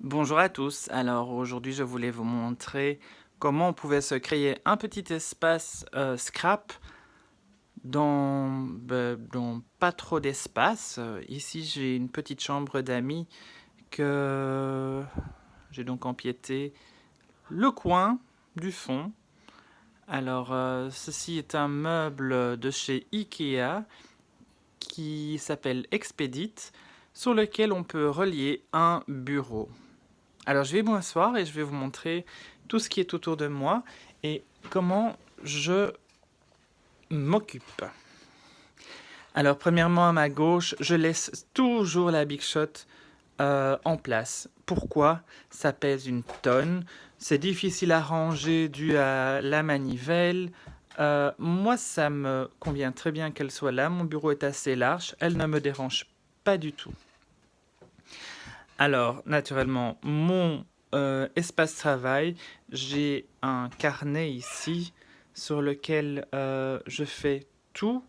Bonjour à tous. Alors aujourd'hui, je voulais vous montrer comment on pouvait se créer un petit espace scrap dans pas trop d'espace. Ici, j'ai une petite chambre d'amis que j'ai donc empiété le coin du fond. Alors, ceci est un meuble de chez Ikea qui s'appelle Expedit, sur lequel on peut relier un bureau. Alors, je vais m'asseoir et je vais vous montrer tout ce qui est autour de moi et comment je m'occupe. Alors, premièrement, à ma gauche, je laisse toujours la Big Shot en place. Pourquoi? Ça pèse une tonne. C'est difficile à ranger dû à la manivelle. Moi, ça me convient très bien qu'elle soit là. Mon bureau est assez large. Elle ne me dérange pas du tout. Alors, naturellement, mon espace travail, j'ai un carnet ici sur lequel je fais tous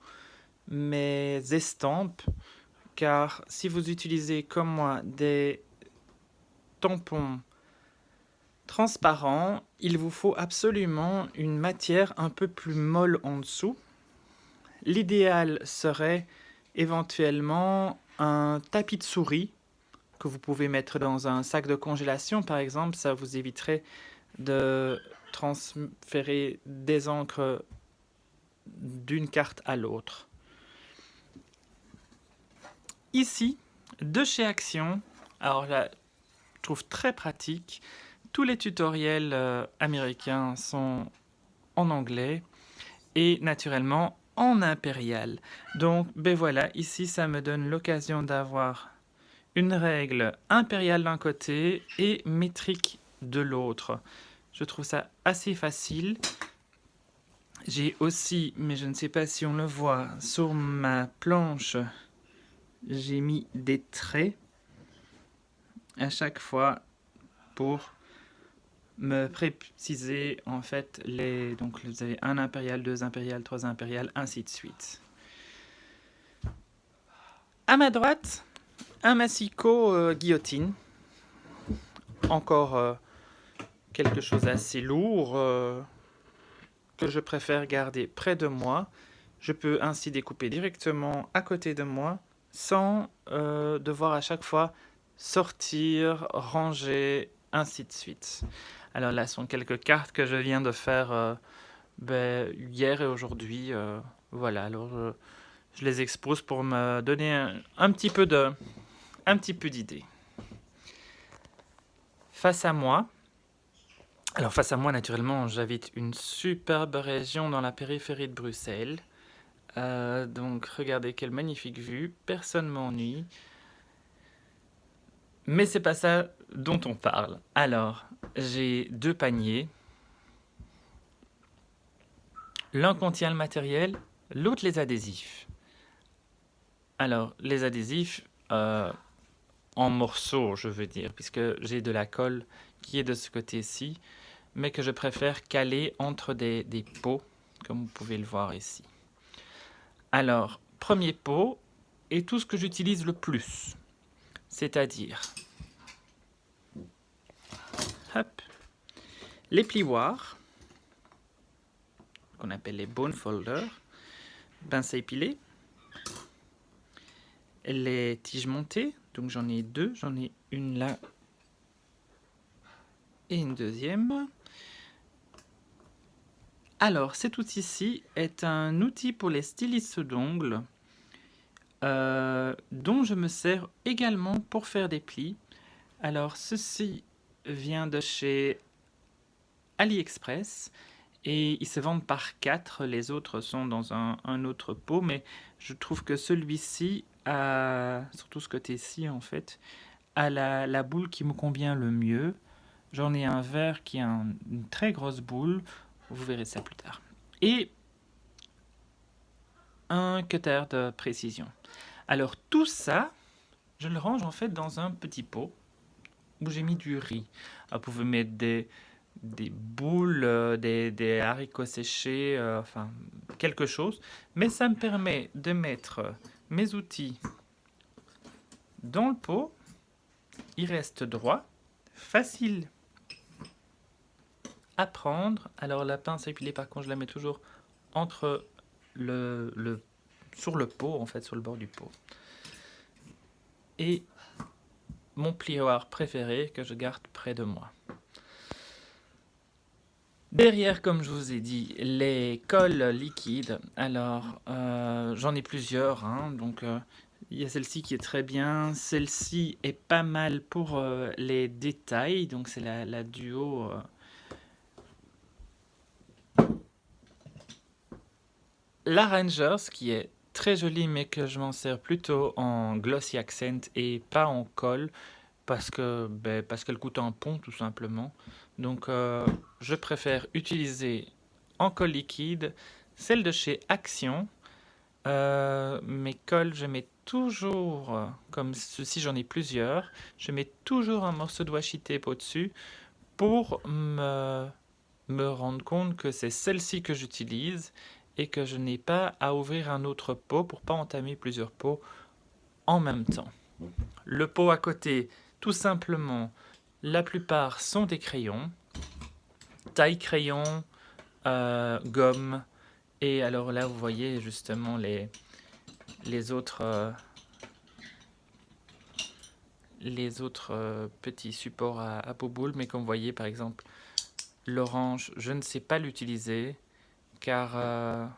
mes estampes, car si vous utilisez comme moi des tampons transparents, il vous faut absolument une matière un peu plus molle en dessous. L'idéal serait éventuellement un tapis de souris que vous pouvez mettre dans un sac de congélation, par exemple. Ça vous éviterait de transférer des encres d'une carte à l'autre. Ici, de chez Action, alors là, je trouve très pratique. Tous les tutoriels américains sont en anglais et naturellement en impérial. Donc, ben voilà, ici, ça me donne l'occasion d'avoir une règle impériale d'un côté et métrique de l'autre. Je trouve ça assez facile. J'ai aussi, mais je ne sais pas si on le voit, sur ma planche, j'ai mis des traits à chaque fois pour me préciser en fait les. Donc vous avez un impérial, deux impériales, trois impériales, ainsi de suite. À ma droite, un massicot guillotine. Encore quelque chose d'assez lourd que je préfère garder près de moi. Je peux ainsi découper directement à côté de moi sans devoir à chaque fois sortir, ranger, ainsi de suite. Alors là sont quelques cartes que je viens de faire hier et aujourd'hui. Voilà, alors je les expose pour me donner un petit peu d'idée. Face à moi, naturellement, j'habite une superbe région dans la périphérie de Bruxelles. Donc, regardez quelle magnifique vue, personne m'ennuie. Mais c'est pas ça dont on parle. Alors, j'ai deux paniers. L'un contient le matériel, l'autre les adhésifs. Alors, les adhésifs en morceaux, je veux dire, puisque j'ai de la colle qui est de ce côté-ci, mais que je préfère caler entre des pots, comme vous pouvez le voir ici. Alors, premier pot est tout ce que j'utilise le plus, c'est-à-dire hop, les plioirs, qu'on appelle les bone folders, pince à épiler, les tiges montées, donc j'en ai deux, j'en ai une là et une deuxième. Alors, cet outil-ci est un outil pour les stylistes d'ongles dont je me sers également pour faire des plis. Alors, ceci vient de chez AliExpress et ils se vendent par 4. Les autres sont dans un autre pot, mais je trouve que celui-ci, surtout ce côté-ci en fait, a la boule qui me convient le mieux. J'en ai un vert qui a une très grosse boule, vous verrez ça plus tard. Et un cutter de précision. Alors tout ça, je le range en fait dans un petit pot où j'ai mis du riz. Alors, vous pouvez mettre des boules, des haricots séchés, enfin quelque chose. Mais ça me permet de mettre mes outils dans le pot. Il reste droit, facile à prendre. Alors la pince à épiler, par contre, je la mets toujours entre sur le pot, en fait, sur le bord du pot. Et mon plioir préféré que je garde près de moi. Derrière, comme je vous ai dit, les cols liquides. Alors, j'en ai plusieurs, hein, donc il y a celle-ci qui est très bien. Celle-ci est pas mal pour les détails, donc c'est la duo. La Rangers, qui est très jolie, mais que je m'en sers plutôt en glossy accent et pas en colle, parce qu'elle coûte un pont, tout simplement. Donc, je préfère utiliser en colle liquide celle de chez Action. Mes colles, je mets toujours, comme ceci, j'en ai plusieurs, je mets toujours un morceau de washi tape au-dessus pour me rendre compte que c'est celle-ci que j'utilise et que je n'ai pas à ouvrir un autre pot pour pas entamer plusieurs pots en même temps. Le pot à côté, tout simplement, la plupart sont des crayons, taille crayon, gomme, et alors là vous voyez justement les autres petits supports à boule, mais comme vous voyez par exemple l'orange, je ne sais pas l'utiliser car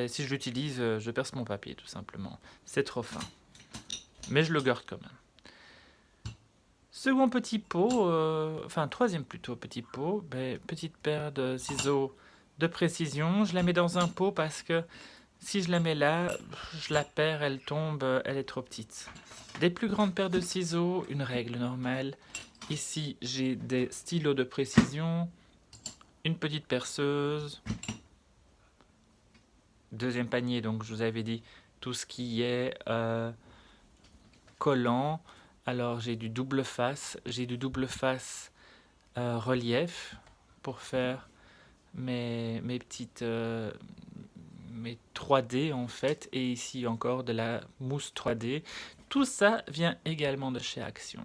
si je l'utilise, je perce mon papier tout simplement. C'est trop fin. Mais je le garde quand même. Second petit pot, troisième plutôt petit pot, petite paire de ciseaux de précision. Je la mets dans un pot parce que si je la mets là, je la perds, elle tombe, elle est trop petite. Des plus grandes paires de ciseaux, une règle normale. Ici, j'ai des stylos de précision, une petite perceuse. Deuxième panier, donc je vous avais dit tout ce qui est collant. Alors j'ai du double face, relief pour faire mes petites mes 3D en fait, et ici encore de la mousse 3D. Tout ça vient également de chez Action.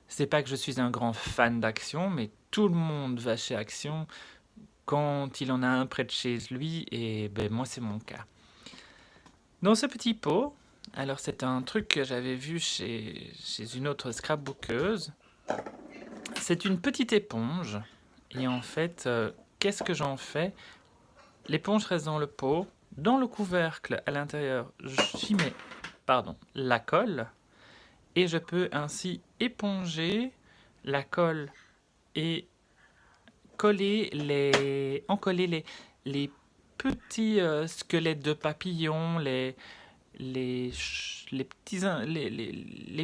C'est pas que je suis un grand fan d'Action, mais tout le monde va chez Action quand il en a un près de chez lui, et moi c'est mon cas. Dans ce petit pot, alors c'est un truc que j'avais vu chez une autre scrapbookeuse, c'est une petite éponge, et en fait, qu'est-ce que j'en fais? L'éponge reste dans le pot, dans le couvercle à l'intérieur, j'y mets la colle, et je peux ainsi éponger la colle et encoller les petits squelettes de papillons, les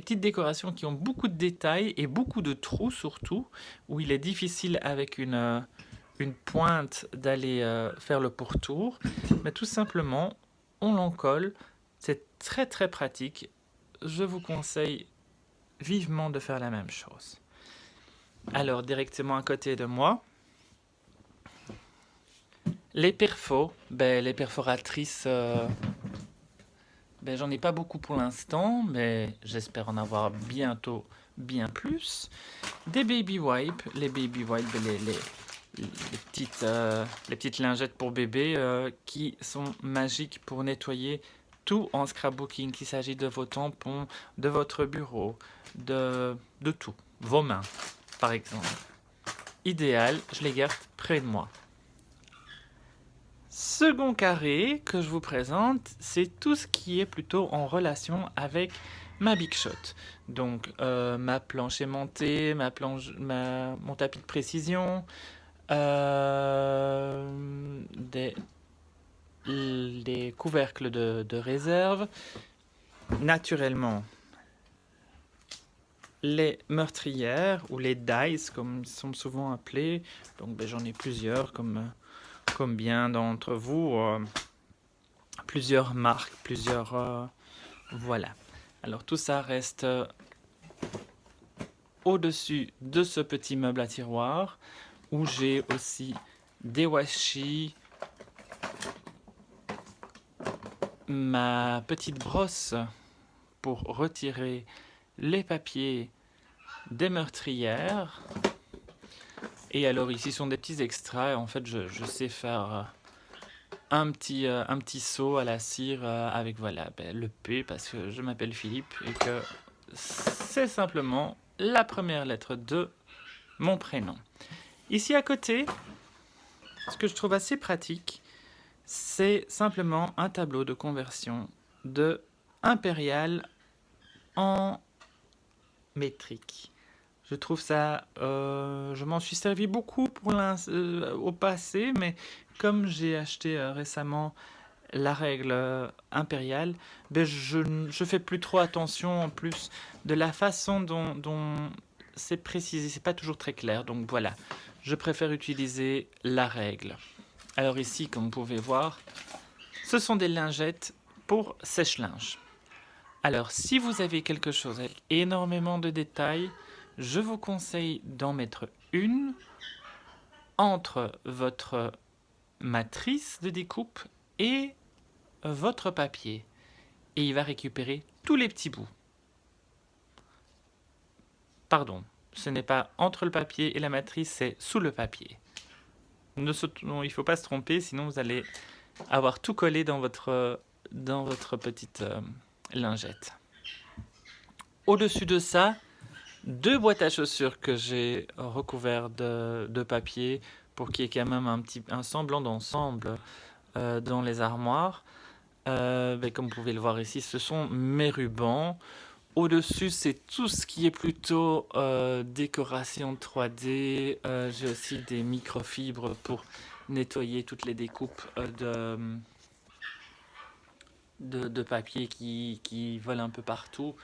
petites décorations qui ont beaucoup de détails et beaucoup de trous surtout, où il est difficile avec une pointe d'aller faire le pourtour, mais tout simplement on l'encolle, c'est très très pratique. Je vous conseille vivement de faire la même chose. Alors directement à côté de moi, les perfos, les perforatrices, j'en ai pas beaucoup pour l'instant, mais j'espère en avoir bientôt bien plus. Des baby wipes, les baby wipes, les petites lingettes pour bébé qui sont magiques pour nettoyer tout en scrapbooking, qu'il s'agit de vos tampons, de votre bureau, de tout, vos mains par exemple. Idéal, je les garde près de moi. Second carré que je vous présente, c'est tout ce qui est plutôt en relation avec ma Big Shot. Donc ma planche aimantée, mon tapis de précision, des couvercles de réserve, naturellement les meurtrières ou les dice comme ils sont souvent appelés. Donc j'en ai plusieurs comme bien d'entre vous, plusieurs marques, voilà. Alors tout ça reste au-dessus de ce petit meuble à tiroir où j'ai aussi des washi, ma petite brosse pour retirer les papiers des meurtrières. Et alors ici sont des petits extraits. En fait, je sais faire un petit seau à la cire avec voilà, le P parce que je m'appelle Philippe et que c'est simplement la première lettre de mon prénom. Ici à côté, ce que je trouve assez pratique, c'est simplement un tableau de conversion de impérial en métrique. Je trouve ça, je m'en suis servi beaucoup au passé, mais comme j'ai acheté récemment la règle impériale, ben je fais plus trop attention en plus de la façon dont c'est précisé, c'est pas toujours très clair, donc voilà, je préfère utiliser la règle. Alors ici, comme vous pouvez voir, ce sont des lingettes pour sèche-linge. Alors si vous avez quelque chose avec énormément de détails, je vous conseille d'en mettre une entre votre matrice de découpe et votre papier. Et il va récupérer tous les petits bouts. Pardon, ce n'est pas entre le papier et la matrice, c'est sous le papier. Il ne faut pas se tromper, sinon vous allez avoir tout collé dans votre petite lingette. Au-dessus de ça, 2 boîtes à chaussures que j'ai recouvertes de papier pour qu'il y ait quand même un semblant d'ensemble dans les armoires. Comme vous pouvez le voir ici, ce sont mes rubans. Au-dessus, c'est tout ce qui est plutôt décoration 3D. J'ai aussi des microfibres pour nettoyer toutes les découpes de papier qui volent un peu partout.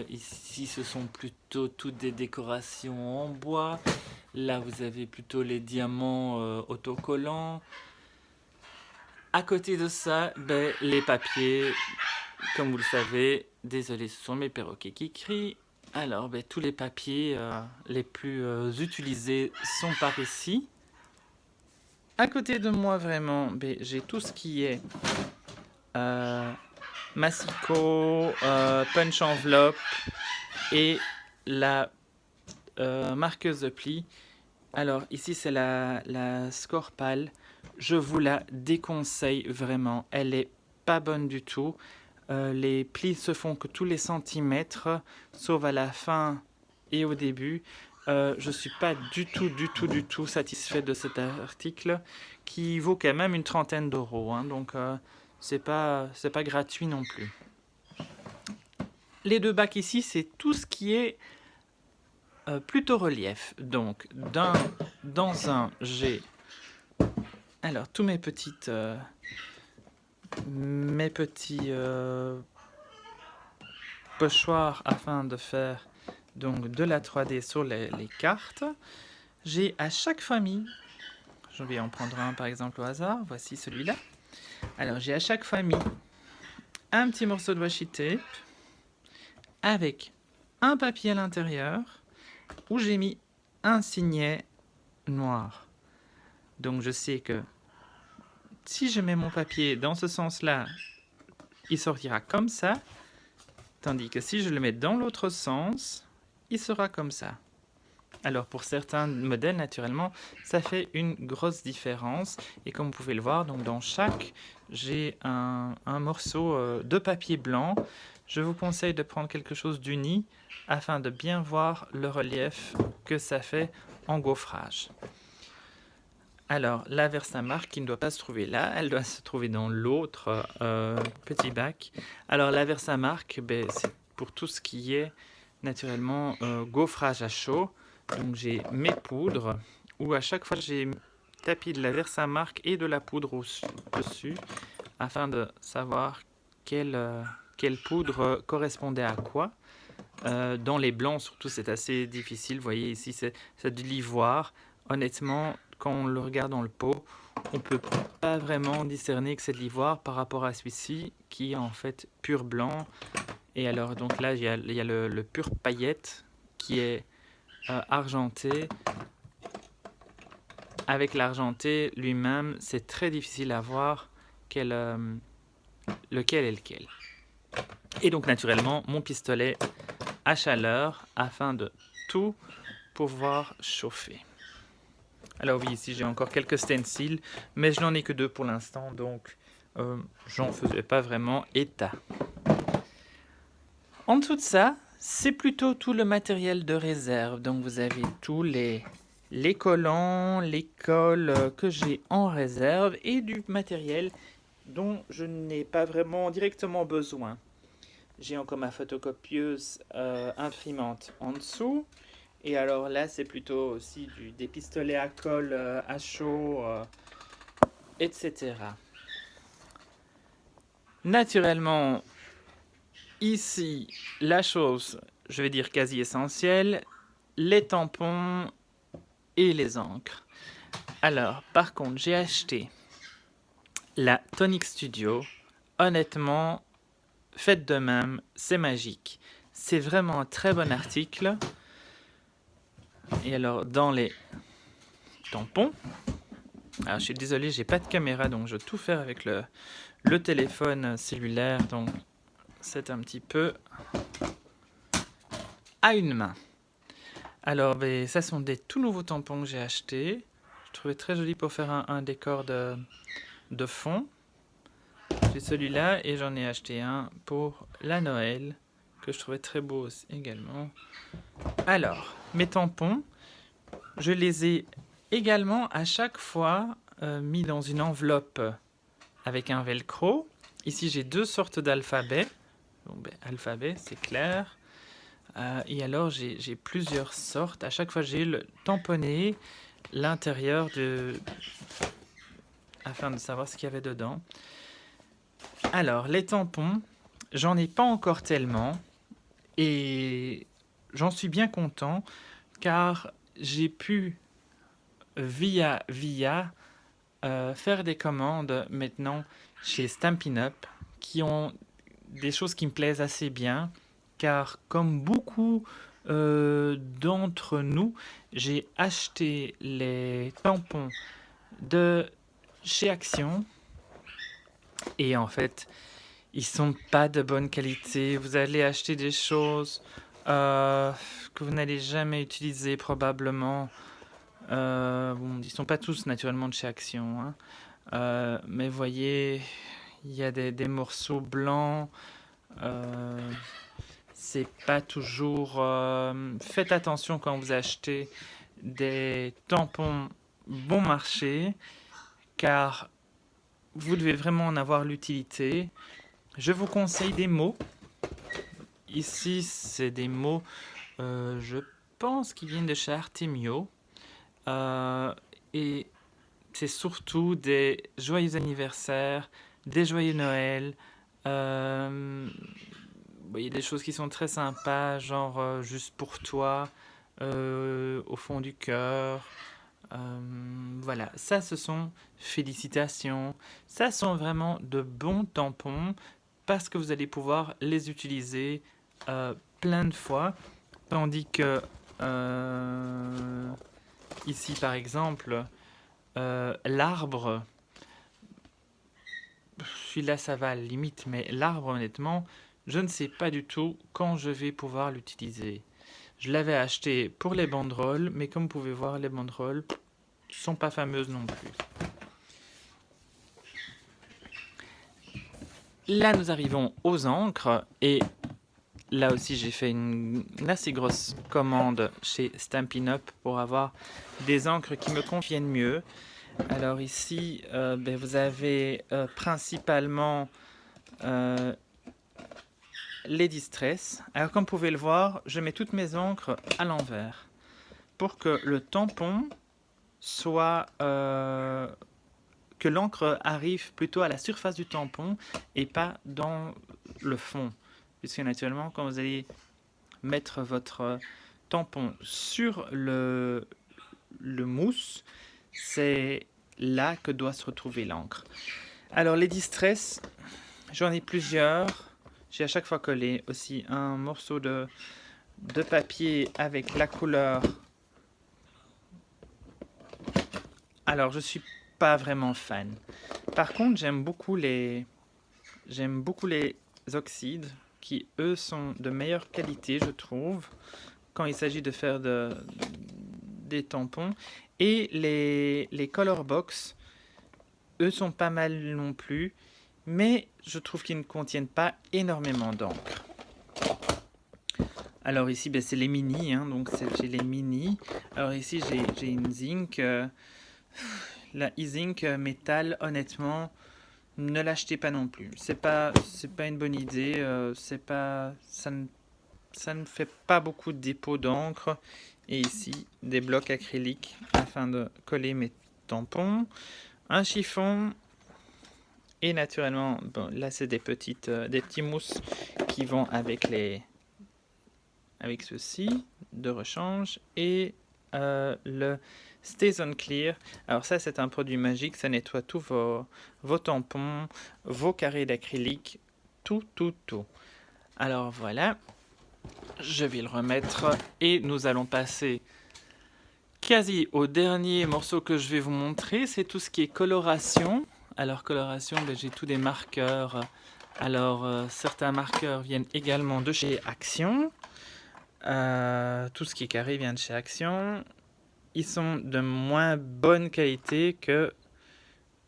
Ici, ce sont plutôt toutes des décorations en bois. Là, vous avez plutôt les diamants autocollants. À côté de ça, les papiers, comme vous le savez, désolé, ce sont mes perroquets qui crient. Alors, tous les papiers les plus utilisés sont par ici. À côté de moi, vraiment, j'ai tout ce qui est massicot, punch enveloppe et la marqueuse de pli. Alors ici c'est la Scorpal. Je vous la déconseille vraiment. Elle est pas bonne du tout. Les plis se font que tous les centimètres, sauf à la fin et au début. Je suis pas du tout satisfait de cet article qui vaut quand même une 30aine d'euros. Hein, donc c'est pas gratuit non plus. Les 2 bacs ici, c'est tout ce qui est plutôt relief. Donc dans un, j'ai alors tous mes petits pochoirs afin de faire donc de la 3D sur les cartes. J'ai à chaque famille, je vais en prendre un par exemple au hasard, voici celui-là. Alors j'ai à chaque famille un petit morceau de washi tape avec un papier à l'intérieur où j'ai mis un signet noir. Donc je sais que si je mets mon papier dans ce sens-là, il sortira comme ça, tandis que si je le mets dans l'autre sens, il sera comme ça. Alors pour certains modèles, naturellement, ça fait une grosse différence. Et comme vous pouvez le voir, donc dans chaque, j'ai un morceau de papier blanc. Je vous conseille de prendre quelque chose d'uni afin de bien voir le relief que ça fait en gaufrage. Alors, la Versamark qui ne doit pas se trouver là, elle doit se trouver dans l'autre petit bac. Alors, la Versamark, c'est pour tout ce qui est naturellement gaufrage à chaud. Donc, j'ai mes poudres où à chaque fois j'ai tapis de la Versamark et de la poudre dessus afin de savoir quelle poudre correspondait à quoi. Dans les blancs, surtout, c'est assez difficile. Vous voyez ici, c'est de l'ivoire. Honnêtement, quand on le regarde dans le pot, on ne peut pas vraiment discerner que c'est de l'ivoire par rapport à celui-ci qui est en fait pur blanc. Et alors, donc là, il y a le pur paillette qui est argenté. Avec l'argenté lui-même, c'est très difficile à voir lequel est lequel. Et donc, naturellement, mon pistolet à chaleur afin de tout pouvoir chauffer. Alors oui, ici j'ai encore quelques stencils, mais je n'en ai que 2 pour l'instant, donc j'en faisais pas vraiment état. En dessous de ça, c'est plutôt tout le matériel de réserve. Donc vous avez tous les collants, les colles que j'ai en réserve et du matériel dont je n'ai pas vraiment directement besoin. J'ai encore ma photocopieuse imprimante en dessous. Et alors là, c'est plutôt aussi des pistolets à colle à chaud, etc. Naturellement, ici, la chose, je vais dire quasi essentielle, les tampons et les encres. Alors, par contre, j'ai acheté la Tonic Studio. Honnêtement, faites de même, c'est magique. C'est vraiment un très bon article. Et alors, dans les tampons, alors je suis désolé, j'ai pas de caméra, donc je vais tout faire avec le téléphone cellulaire, donc c'est un petit peu à une main. Alors, ça sont des tout nouveaux tampons que j'ai achetés. Je trouvais très joli pour faire un décor de fond. J'ai celui-là et j'en ai acheté un pour la Noël, que je trouvais très beau aussi, également. Alors, mes tampons, je les ai également à chaque fois mis dans une enveloppe avec un velcro. Ici, j'ai 2 sortes d'alphabet. Bon, alphabet, c'est clair. Et alors, j'ai plusieurs sortes. À chaque fois, j'ai tamponné l'intérieur afin de savoir ce qu'il y avait dedans. Alors, les tampons, j'en ai pas encore tellement. Et j'en suis bien content, car j'ai pu, via faire des commandes maintenant chez Stampin' Up, qui ont des choses qui me plaisent assez bien, car comme beaucoup d'entre nous, j'ai acheté les tampons de chez Action, et en fait, ils sont pas de bonne qualité. Vous allez acheter des choses que vous n'allez jamais utiliser probablement. Bon, ils sont pas tous naturellement de chez Action, hein. Mais voyez, il y a des morceaux blancs. C'est pas toujours. Faites attention quand vous achetez des tampons bon marché, car vous devez vraiment en avoir l'utilité. Je vous conseille des mots. Ici, c'est des mots, je pense, qui viennent de chez Artemio. Et c'est surtout des joyeux anniversaires, des joyeux Noël. Il y a des choses qui sont très sympas, genre juste pour toi, au fond du cœur. Voilà, ça ce sont félicitations. Ça sont vraiment de bons tampons parce que vous allez pouvoir les utiliser plein de fois. Tandis que ici par exemple, l'arbre, celui-là ça va à la limite, mais l'arbre honnêtement, je ne sais pas du tout quand je vais pouvoir l'utiliser. Je l'avais acheté pour les banderoles, mais comme vous pouvez voir, les banderoles ne sont pas fameuses non plus. Là, nous arrivons aux encres, et là aussi, j'ai fait une assez grosse commande chez Stampin' Up pour avoir des encres qui me conviennent mieux. Alors ici, vous avez principalement les Distress. Alors comme vous pouvez le voir, je mets toutes mes encres à l'envers pour que le tampon soit... que l'encre arrive plutôt à la surface du tampon et pas dans le fond. Puisque naturellement, quand vous allez mettre votre tampon sur le mousse, c'est là que doit se retrouver l'encre. Alors les Distress, j'en ai plusieurs. J'ai à chaque fois collé aussi un morceau de papier avec la couleur. Alors je suis pas vraiment fan. Par contre, j'aime beaucoup les oxydes qui, eux, sont de meilleure qualité, je trouve, quand il s'agit de faire des tampons. Et les Color Box, eux, sont pas mal non plus, mais je trouve qu'ils ne contiennent pas énormément d'encre. Alors ici, ben, c'est les mini, hein, donc j'ai les mini. Alors ici, j'ai une zinc. La e-zinc métal, honnêtement, ne l'achetez pas non plus. C'est pas une bonne idée. Ça ne fait pas beaucoup de dépôts d'encre. Et ici, des blocs acryliques afin de coller mes tampons. Un chiffon. Et naturellement, bon, là c'est des petits mousses qui vont avec ceci de rechange. Et le Stays on Clear. Alors ça, c'est un produit magique. Ça nettoie tous vos tampons, vos carrés d'acrylique, tout. Alors voilà, je vais le remettre et nous allons passer quasi au dernier morceau que je vais vous montrer. C'est tout ce qui est coloration. Alors coloration, ben, j'ai tous des marqueurs. Alors certains marqueurs viennent également de chez Action. Tout ce qui est carré vient de chez Action. Ils sont de moins bonne qualité que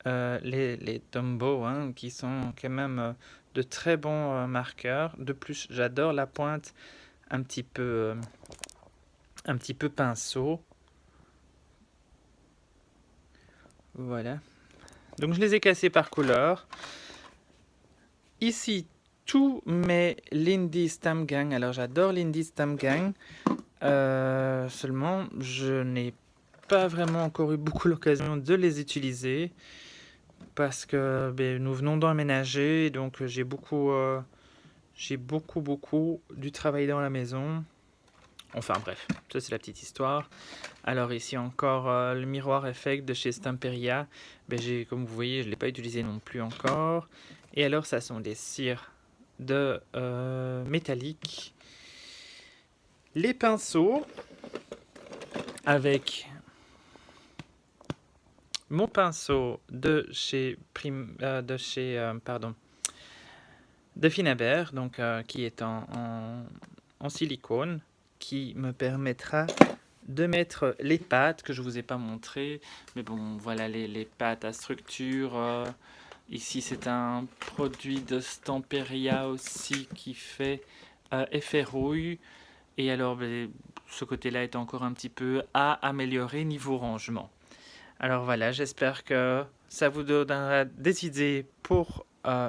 les Tombow, hein, qui sont quand même de très bons marqueurs. De plus, j'adore la pointe un petit peu pinceau. Voilà. Donc je les ai cassés par couleur. Ici, tous mes Lindy Stam Gang. Alors j'adore Lindy Stam Gang. Seulement, je n'ai pas vraiment encore eu beaucoup l'occasion de les utiliser. Parce que ben, nous venons d'emménager. Donc j'ai beaucoup du travail dans la maison. Enfin bref, ça c'est la petite histoire. Alors ici encore le miroir effect de chez Stamperia. Ben, comme vous voyez, je ne l'ai pas utilisé non plus encore. Et alors ça sont des cires de métallique. Les pinceaux avec mon pinceau de Finabert, donc qui est en silicone, qui me permettra de mettre les pattes que je vous ai pas montré. Mais bon, voilà les pattes à structure. Ici, c'est un produit de Stamperia aussi qui fait effet rouille. Et alors, ben, ce côté-là est encore un petit peu à améliorer niveau rangement. Alors voilà, j'espère que ça vous donnera des idées pour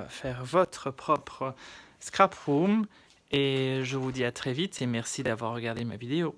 faire votre propre scrap room. Et je vous dis à très vite et merci d'avoir regardé ma vidéo.